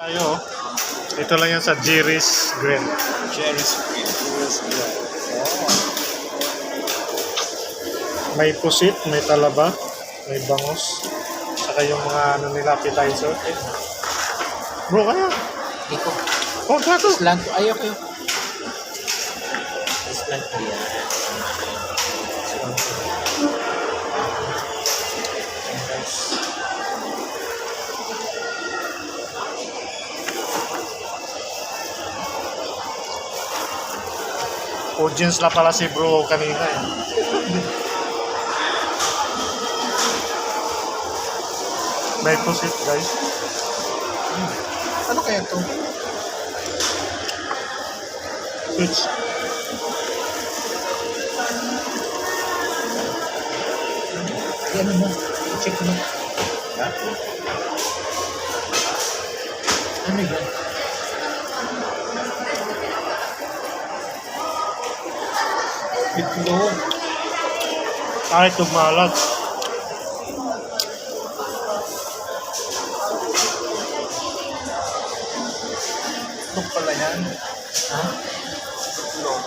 Tayo, ito lang yan sa Jerry's Grill. Jerry's Grill. May pusit, may talaba, may bangus, saka yung mga ano nila, appetizer. Bro, kaya? Iko. Oh, gato! Slant. Ayok yun. Slant ko yan. Audience na pala si bro kanina eh. May pusit guys. Ano kaya ito? Switch. Ano mo? I-check mo. Ha? Ano yan? Itlog. Ay, tumalag. Itlog pala yan. Ha? Itlog.